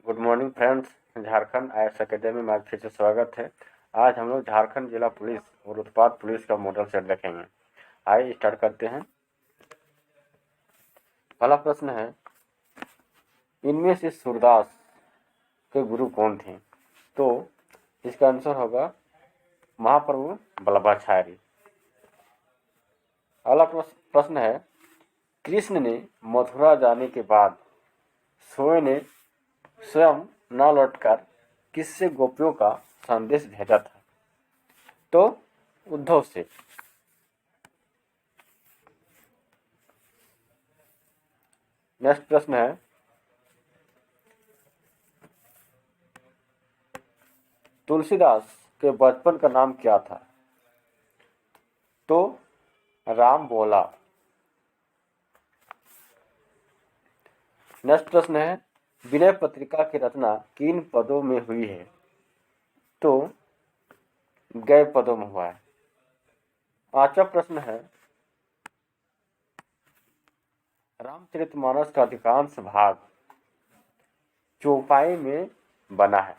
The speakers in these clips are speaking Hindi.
Good morning friends. Jharkhand IAS academy में आज फिर से स्वागत है। आज हम लोग झारखंड जिला पुलिस और उत्पाद पुलिस का मॉडल सेट देखेंगे। आइए स्टार्ट करते हैं। पहला प्रश्न है, इनमें से सूरदास के गुरु कौन थे? तो इसका आंसर होगा महाप्रभु वल्लभाचार्य। अगला प्रश्न है, कृष्ण ने मथुरा जाने के बाद स्वयं न लौटकर किससे गोपियों का संदेश भेजा था? तो उद्धव से। नेक्स्ट प्रश्न है, तुलसीदास के बचपन का नाम क्या था? तो राम बोला। नेक्स्ट प्रश्न है, विनय पत्रिका की रचना किन पदों में हुई है? तो गए पदों में हुआ है। पांचवा प्रश्न है, रामचरितमानस का अधिकांश भाग चौपाई में बना है।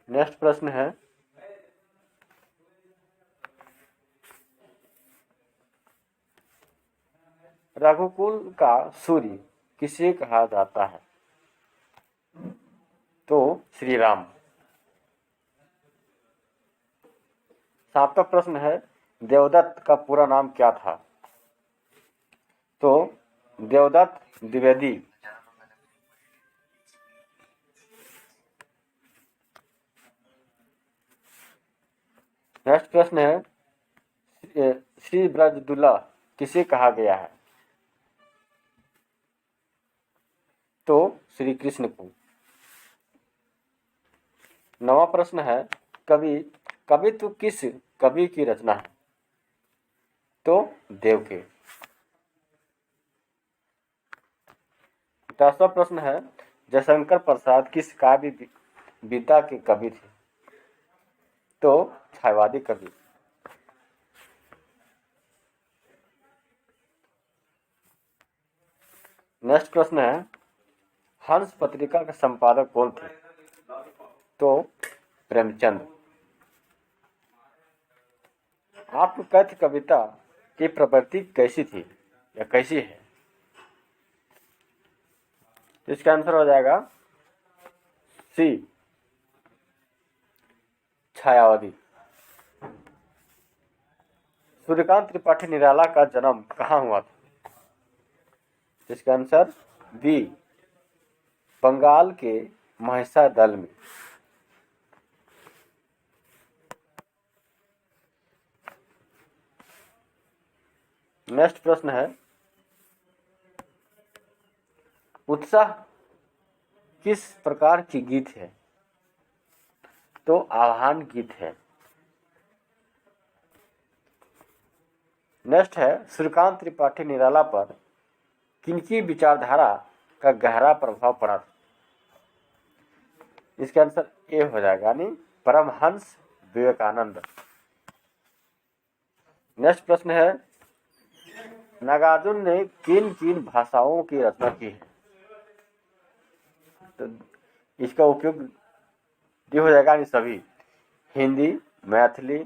नेक्स्ट प्रश्न है, रघुकुल का सूर्य किसे कहा जाता है? तो श्री राम। सातवां प्रश्न है, देवदत्त का पूरा नाम क्या था? तो देवदत्त द्विवेदी। नेक्स्ट प्रश्न है, श्री ब्रजदुल्ला किसे कहा गया है? तो श्री कृष्ण को। नवा प्रश्न है, कवित्व किस कवि की रचना है? तो देव के। 10वां प्रश्न है, जयशंकर प्रसाद किस काव्य विधा के कवि थे? तो छायावादी कवि। नेक्स्ट प्रश्न है, हंस पत्रिका के संपादक कौन थे? तो प्रेमचंद। आत्मकथित कविता की प्रवृत्ति कैसी थी या कैसी है? इसका आंसर हो जाएगा सी, छायावादी। सूर्यकांत त्रिपाठी निराला का जन्म कहाँ हुआ था? इसका आंसर बी, बंगाल के महिषा दल में। नेक्स्ट प्रश्न है, उत्साह किस प्रकार की गीत है? तो आह्वान गीत है। नेक्स्ट है, सूर्यकांत त्रिपाठी निराला पर किनकी विचारधारा का गहरा प्रभाव पड़ा? इसका आंसर ए हो जाएगा, यानी परमहंस विवेकानंद। नेक्स्ट प्रश्न है, नागार्जुन ने किन किन भाषाओं की रचना की है? तो इसका उपयोग डी हो जाएगा, सभी, हिंदी, मैथिली,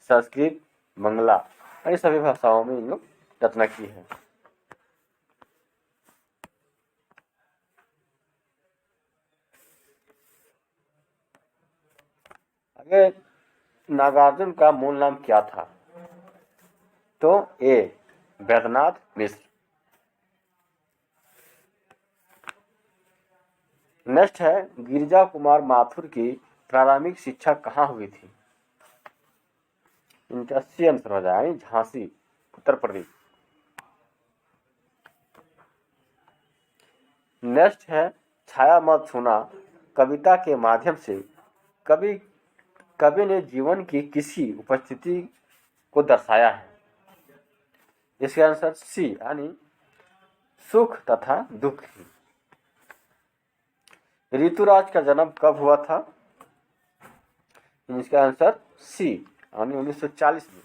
संस्कृत, बंगला, ये सभी भाषाओं में इन लोग रचना की है। आगे, नागार्जुन का मूल नाम क्या था? तो ए, वैद्यनाथ मिश्र। नेक्स्ट है, गिरिजा कुमार माथुर की प्रारंभिक शिक्षा कहाँ हुई थी? इनका सी आंसर हो जाए, झांसी, उत्तर प्रदेश। नेक्स्ट है, छाया मत छूना कविता के माध्यम से कवि ने जीवन की किसी उपस्थिति को दर्शाया है? इसका आंसर सी, यानी सुख तथा दुख। ऋतुराज का जन्म कब हुआ था? इसका आंसर सी, यानी 1940 में।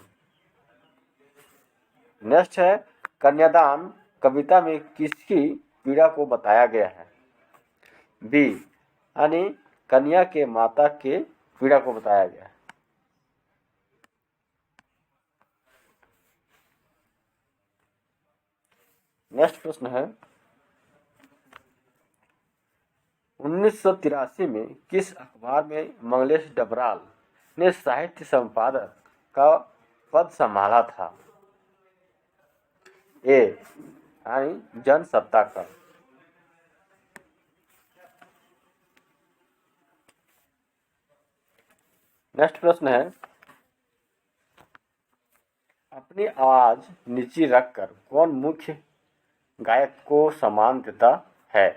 नेक्स्ट है, कन्यादान कविता में किसकी पीड़ा को बताया गया है? बी यानी कन्या के माता के पीड़ा को बताया गया है। नेक्स्ट प्रश्न है 1983 में किस अखबार में मंगलेश डबराल ने साहित्य संपादक का पद संभाला था? ए यानी जनसत्ता का। नेक्स्ट प्रश्न है अपनी आवाज नीची रखकर कौन मुख्य गायक को सम्मान देता है?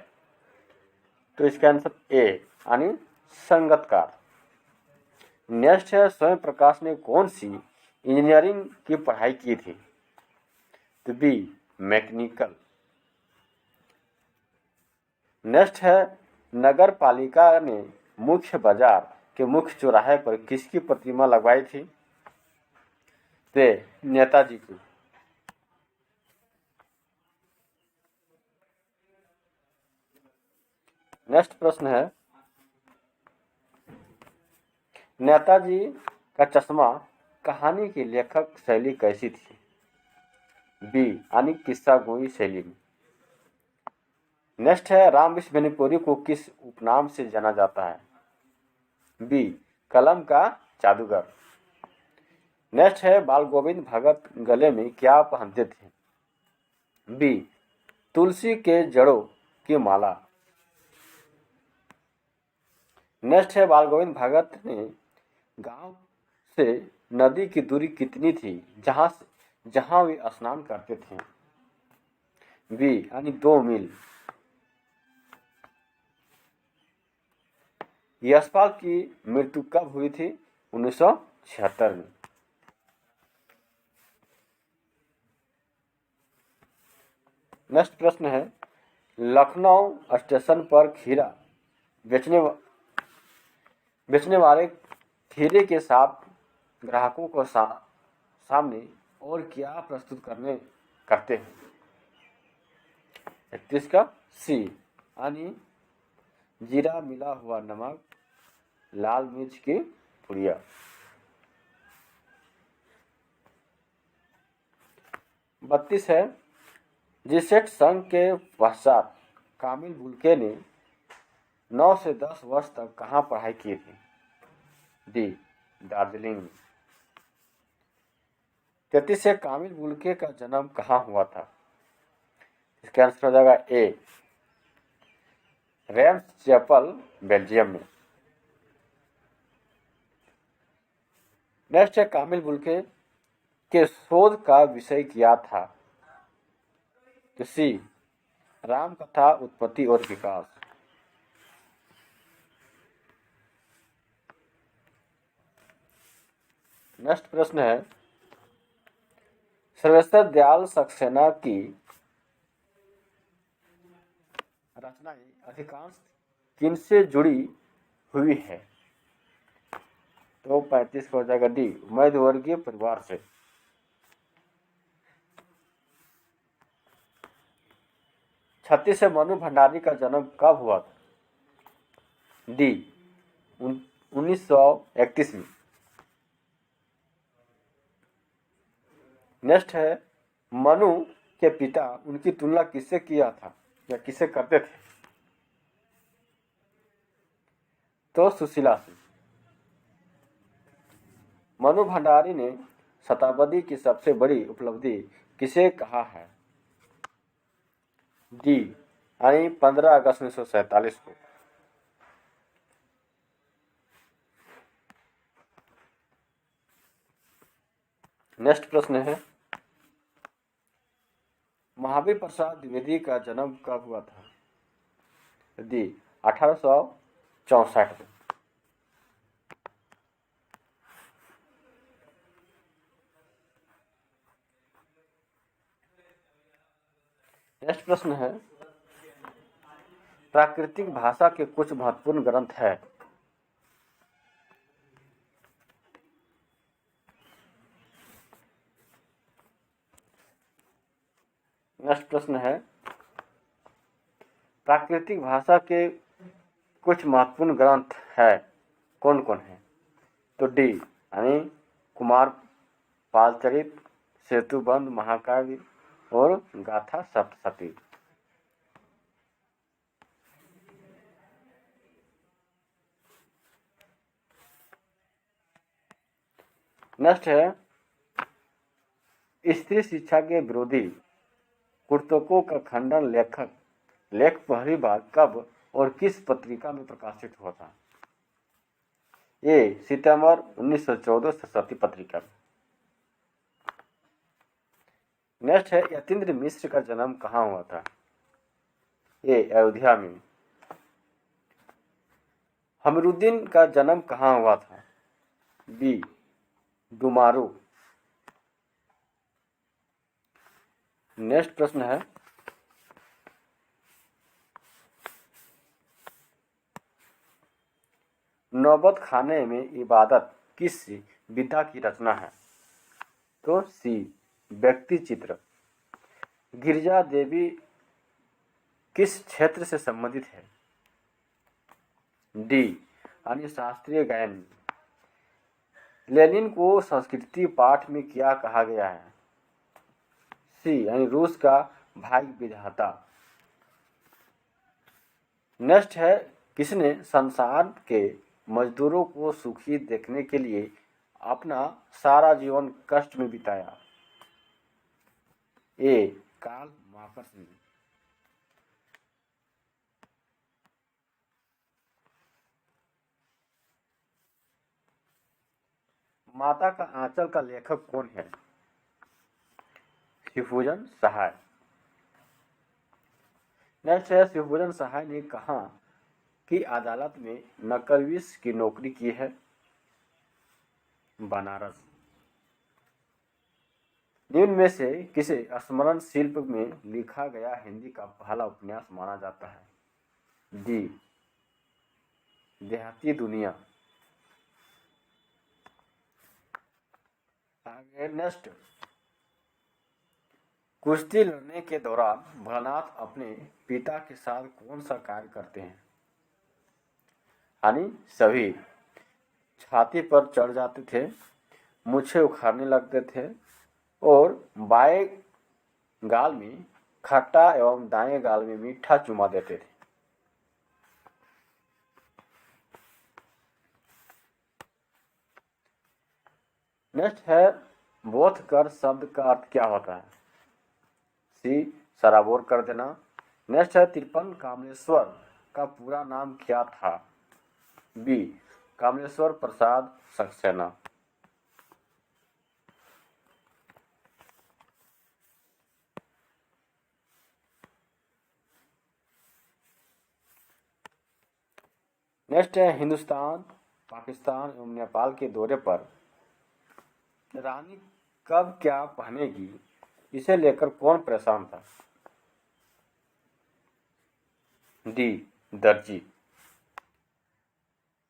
तो इसका आंसर ए यानी संगतकार। नेक्स्ट है स्वयं प्रकाश ने कौन सी इंजीनियरिंग की पढ़ाई की थी? तो बी मैकेनिकल। नेक्स्ट है नगर पालिका ने मुख्य बाजार के मुख्य चौराहे पर किसकी प्रतिमा लगवाई थी? तो नेताजी की। नेक्स्ट प्रश्न है नेताजी का चश्मा कहानी की लेखक शैली कैसी थी? बी यानी किस्सा गोई शैली में। नेक्स्ट है राम विश्व बेनीपुरी को किस उपनाम से जाना जाता है? बी कलम का जादूगर। नेक्स्ट है बाल गोविंद भगत गले में क्या पहनते थे? बी तुलसी के जड़ों की माला। नेक्स्ट है बाल गोविंद भगत ने गांव से नदी की दूरी कितनी थी जहां वे स्नान करते थे? बी यानी 2 मील। यशपाल की मृत्यु कब हुई थी? 1976 में। नेक्स्ट प्रश्न है लखनऊ स्टेशन पर खीरा बेचने वाले खीरे के साथ ग्राहकों को सामने और क्या प्रस्तुत करते हैं? 31 का सी यानी जीरा मिला हुआ नमक, लाल मिर्च की पुड़िया। बत्तीस है जीसेट संघ के पश्चात कामिल बुल्के ने 9 से 10 वर्ष तक कहाँ पढ़ाई की थी? डी दार्जिलिंग। 33 से कामिल बुल्के का जन्म कहाँ हुआ था? इसका आंसर हो जाएगा ए रेम्स चैपल बेल्जियम में। नेक्स्ट है कामिल बुल्के के शोध का विषय क्या था? तो सी राम कथा उत्पत्ति और विकास। नेक्स्ट प्रश्न है सर्वेश्वर दयाल सक्सेना की रचनाएं अधिकांश किनसे जुड़ी हुई है? तो 35 को हो जाएगा डी मध्यवर्गीय परिवार से। छत्तीस से मनु भंडारी का जन्म कब हुआ था? डी 1931 में। नेक्स्ट है मनु के पिता उनकी तुलना किससे किया था या किससे करते थे? तो सुशीला से। मनु भंडारी ने शताब्दी की सबसे बड़ी उपलब्धि किसे कहा है? डी यानी 15 अगस्त 1947 को। नेक्स्ट प्रश्न है महावीर प्रसाद द्विवेदी का जन्म कब हुआ था? डी 1864 में। नेक्स्ट प्रश्न है प्राकृतिक भाषा के कुछ महत्वपूर्ण ग्रंथ है। नेक्स्ट प्रश्न है प्राकृतिक भाषा के कुछ महत्वपूर्ण ग्रंथ है, कौन कौन है? तो डी यानी कुमार पालचरित, सेतुबंध, महाकाव्य और गाथा सप्तशती। नेक्स्ट है स्त्री शिक्षा के विरोधी कुर्तकों का खंडन लेख पहली बार कब और किस पत्रिका में प्रकाशित हुआ था? ए सितंबर 1914 सरस्वती पत्रिका में। नेक्स्ट है यतीन्द्र मिश्र का जन्म कहाँ हुआ था? ए अयोध्या में। हमीरुद्दीन का जन्म कहाँ हुआ था? बी डुमारू। नेक्स्ट प्रश्न है नौबत खाने में इबादत किस विधा की रचना है? तो सी व्यक्ति चित्र। गिरजा देवी किस क्षेत्र से संबंधित है? डी यानी शास्त्रीय गायन। लेनिन को संस्कृति पाठ में क्या कहा गया है? सी यानी रूस का भाई विधाता। नेक्स्ट है किसने संसार के मजदूरों को सुखी देखने के लिए अपना सारा जीवन कष्ट में बिताया? ए कार्ल मार्क्स ने। माता का आंचल का लेखक कौन है? शिवभोजन सहाय। नेक्स्ट है शिवभोजन सहाय ने कहा कि अदालत में नकलविश की नौकरी की है? बनारस। निम्न में से किसे स्मरण शिल्प में लिखा गया हिंदी का पहला उपन्यास माना जाता है? डी देहाती दुनिया। आगे नेक्स्ट कुश्ती लड़ने के दौरान भोलानाथ अपने पिता के साथ कौन सा कार्य करते हैं? यानी सभी। छाती पर चढ़ जाते थे, मूछें उखाड़ने लगते थे और बाएं गाल में खट्टा एवं दाएं गाल में मीठा चुमा देते थे। नेक्स्ट है बोध कर शब्द का अर्थ क्या होता है? सी सराबोर कर देना। नेक्स्ट है तिरपन कामलेश्वर का पूरा नाम क्या था? बी कामलेश्वर प्रसाद सक्सेना। नेक्स्ट है हिंदुस्तान, पाकिस्तान एवं नेपाल के दौरे पर रानी कब क्या पहनेगी, इसे लेकर कौन परेशान था? डी दर्जी।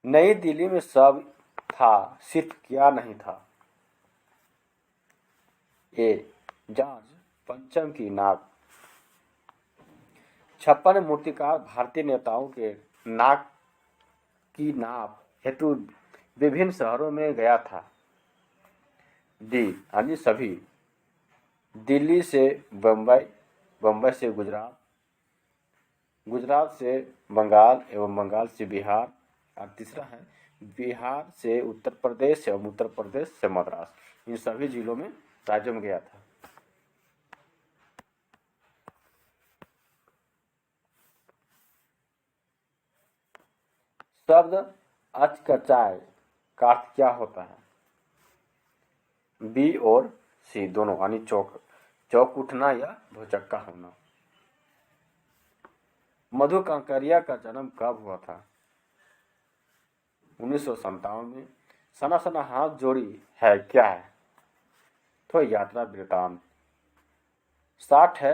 नई दिल्ली में सब था, सिर्फ क्या नहीं था? ए जॉर्ज पंचम की नाक। 56 मूर्तिकार भारतीय नेताओं के नाक की नाप हेतु विभिन्न शहरों में गया था? डी यानी सभी। दिल्ली से बम्बई, बम्बई से गुजरात, गुजरात से बंगाल एवं बंगाल से बिहार, और तीसरा है बिहार से उत्तर प्रदेश एवं उत्तर प्रदेश से मद्रास। इन सभी जिलों में राज्यों में गया था। शब्द अचकचाए का अर्थ क्या होता है? बी और सी दोनों यानी चौक उठना या भौचक्का होना। मधु कांकरिया का जन्म कब हुआ था? 1957 में। सना सना हाथ जोड़ी है क्या है? तो यात्रा वृतांत। 60 है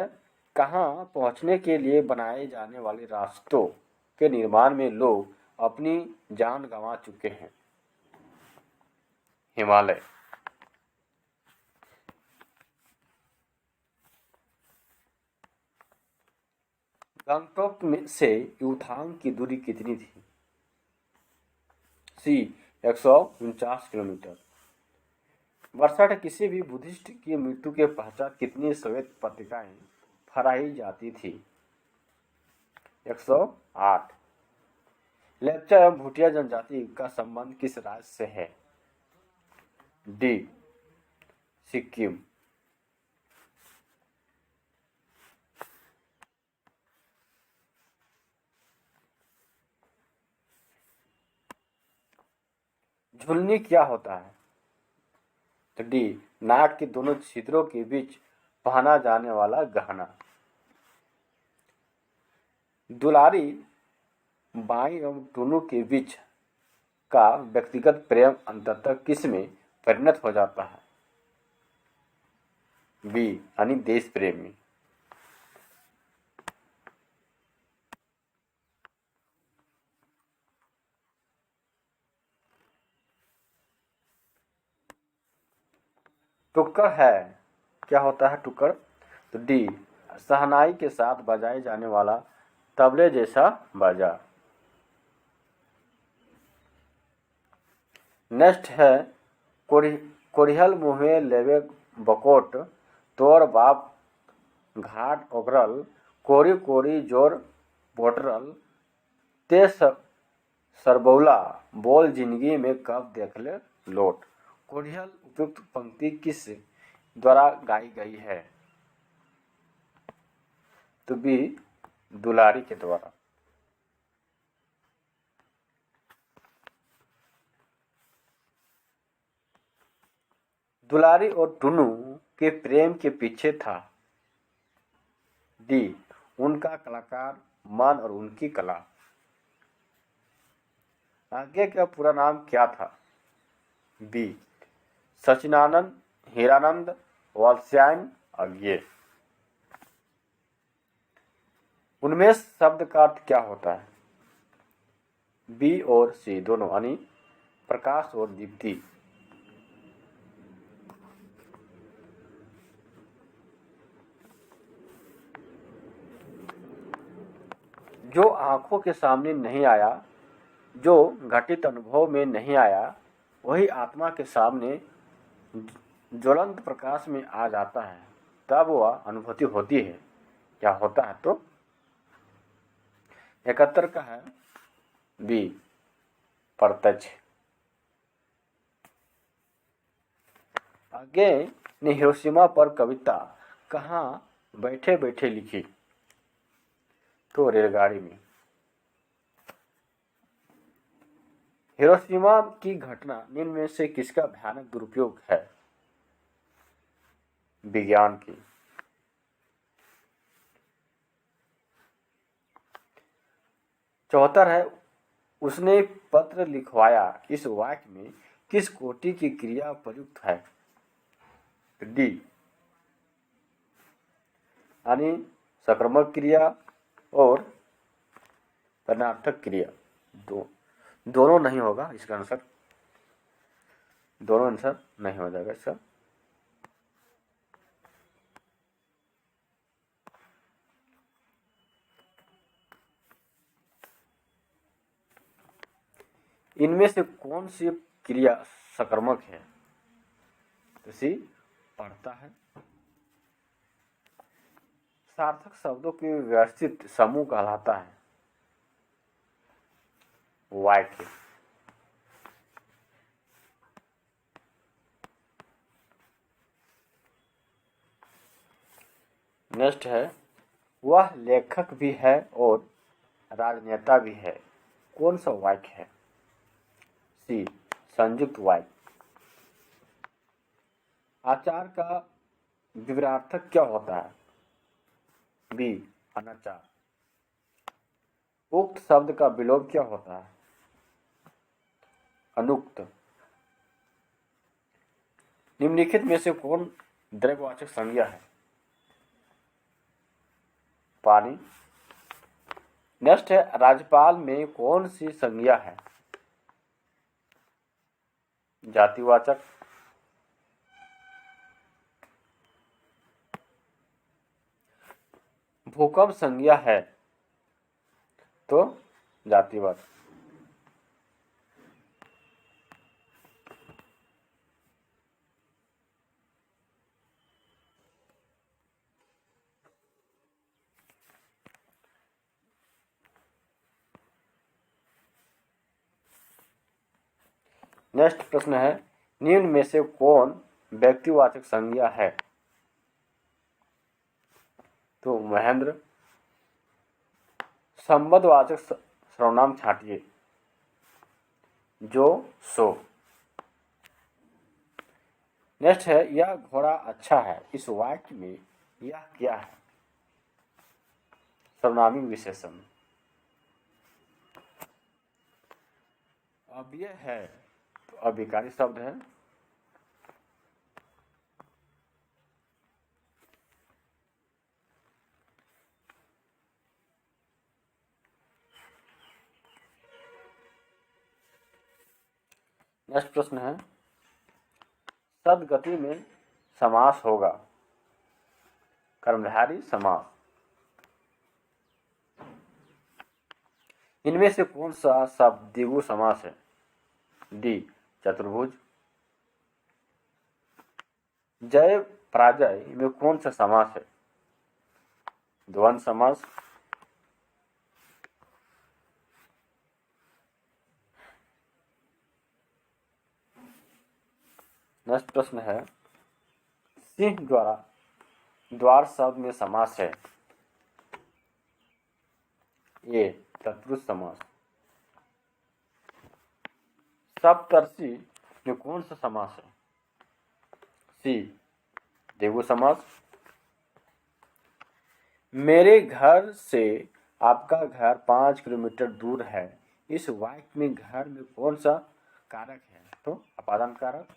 कहाँ पहुंचने के लिए बनाए जाने वाले रास्तों के निर्माण में लोग अपनी जान गंवा चुके हैं? हिमालय। गंगटोक से युथांग की दूरी कितनी थी? सी 149 किलोमीटर। वर्षाठ किसी भी बुद्धिस्ट की मृत्यु के पश्चात कितनी श्वेत पत्रिकाएं फहराई जाती थी? 108। लेप्चा एवं भूटिया जनजाति का संबंध किस राज्य से है? डी सिक्किम। झुलनी क्या होता है? तो डी नाक के दोनों छिद्रों के बीच पहना जाने वाला गहना। दुलारी बाई एवं टुनु के बीच का व्यक्तिगत प्रेम अंततः किस में परिणत हो जाता है? बी यानी देश प्रेम में। टुक्कड़ है, क्या होता है टुक्कड़? तो डी शहनाई के साथ बजाए जाने वाला तबले जैसा बाजा। नेक्स्ट है कोरिहल मुहे लेवे बकोट तोर बाप घाट ओगरल कोरी कोरी जोर बोटरल ते सरबौला बोल जिंदगी में कब देख ले लोट। कोरिहल उपयुक्त पंक्ति किस द्वारा गाई गई है? तो बी दुलारी के द्वारा। दुलारी और टुनु के प्रेम के पीछे था डी उनका कलाकार मन और उनकी कला। आगे का पूरा नाम क्या था? बी सचिनानंद हीरानंद वात्स्यायन अज्ञे। उन्मेष शब्द का अर्थ क्या होता है? बी और सी दोनों यानी प्रकाश और दीप्ति। जो आंखों के सामने नहीं आया, जो घटित अनुभव में नहीं आया, वही आत्मा के सामने ज्वलंत प्रकाश में आ जाता है, तब वह अनुभूति होती है। क्या होता है? तो 71 का है बी प्रत्यक्ष। आगे ने हिरोशिमा पर कविता कहाँ बैठे बैठे लिखी? तो रेलगाड़ी में। हिरोशिमा की घटना निम्न में से किसका भयानक दुरुपयोग है? विज्ञान की। चौहत्तर है उसने पत्र लिखवाया, इस वाक्य में किस कोटि की क्रिया प्रयुक्त है? डी यानी सक्रमक क्रिया और परिणार्थक क्रिया। दोनों नहीं होगा इसका आंसर, दोनों आंसर नहीं हो जाएगा इसका। इनमें से कौन सी क्रिया सक्रमक है? तो सी पढ़ता है। सार्थक शब्दों के व्यवस्थित समूह कहलाता है वाक्य। नेक्स्ट है वह लेखक भी है और राजनेता भी है, कौन सा वाक्य है? सी संयुक्त वाक्य। आचार का विवरणार्थक क्या होता है? बी अनाचार। उक्त शब्द का विलोम क्या होता है? अनुक्त। निम्नलिखित में से कौन द्रव्यवाचक संज्ञा है? पानी। नेक्स्ट है राज्यपाल में कौन सी संज्ञा है? जातिवाचक। भूकंप संज्ञा है तो जातिवाद। नेक्स्ट प्रश्न है, निम्न में से कौन व्यक्तिवाचक संज्ञा है? तो महेंद्र। संबंधवाचक सर्वनाम छांटिए। जो, सो। नेक्स्ट है, यह घोड़ा अच्छा है। इस वाक्य में यह क्या है? सर्वनामी विशेषण। अब यह है तो अभिकारी शब्द है। नेक्स्ट प्रश्न है, सदगति में समास होगा। कर्मधारय समास। इनमें से कौन सा शब्द द्विगु समास है? डी, चतुर्भुज। जय पराजय में कौन सा समास है? द्वंद्व समास। नेक्स्ट प्रश्न है, सिंह द्वारा द्वार शब्द में समास है। ए, तत्पुरुष समास। सप्तर्षि में कौन सा समास है? सी, द्विगु समास। मेरे घर से आपका घर 5 किलोमीटर दूर है। इस वाक्य में घर में कौन सा कारक है? तो अपादान कारक।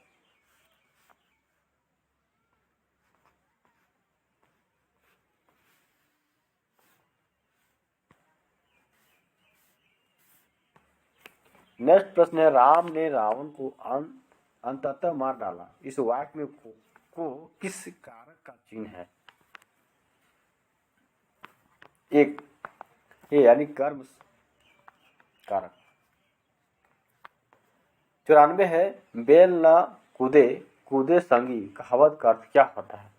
नेक्स्ट प्रश्न है, राम ने रावण को अंततः मार डाला। इस वाक्य में को किस कारक का चिन्ह है? एक, ये यानी कर्म कारक। 94 है, बेल न कूदे कूदे संगी कहावत का अर्थ क्या होता है?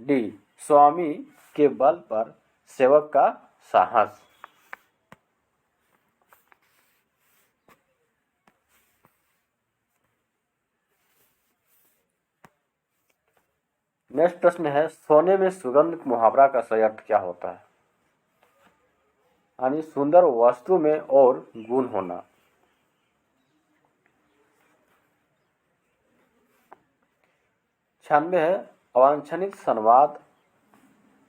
डी, स्वामी के बल पर सेवक का साहस। नेक्स्ट प्रश्न है, सोने में सुगंध मुहावरा का सही अर्थ क्या होता है? यानी सुंदर वस्तु में और गुण होना। 96 है, अवांछनित संवाद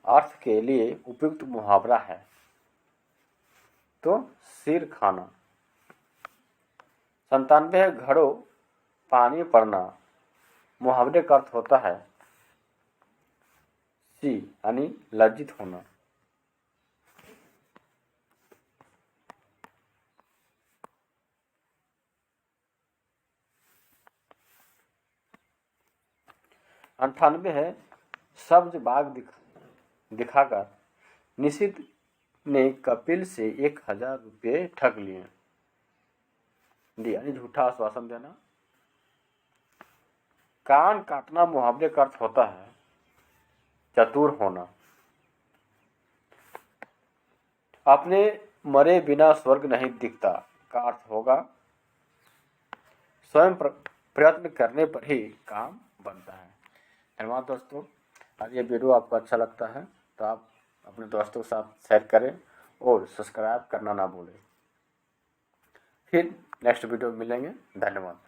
अर्थ के लिए उपयुक्त मुहावरा है। तो सिर खाना। 97 है, घड़ों पानी पड़ना मुहावरे का अर्थ होता है। सी, यानी लज्जित होना। अंठानवे है, सब्ज बाग दिखाकर निषिद्ध ने कपिल से 1000 रुपये ठग लिए। डी, यानी झूठा आश्वासन देना। कान काटना मुहावरे का अर्थ होता है चतुर होना। अपने मरे बिना स्वर्ग नहीं दिखता का अर्थ होगा स्वयं प्रयत्न करने पर ही काम बनता है। धन्यवाद दोस्तों। अगर ये वीडियो आपको अच्छा लगता है तो आप अपने दोस्तों के साथ शेयर करें और सब्सक्राइब करना ना भूलें। फिर नेक्स्ट वीडियो में मिलेंगे। धन्यवाद।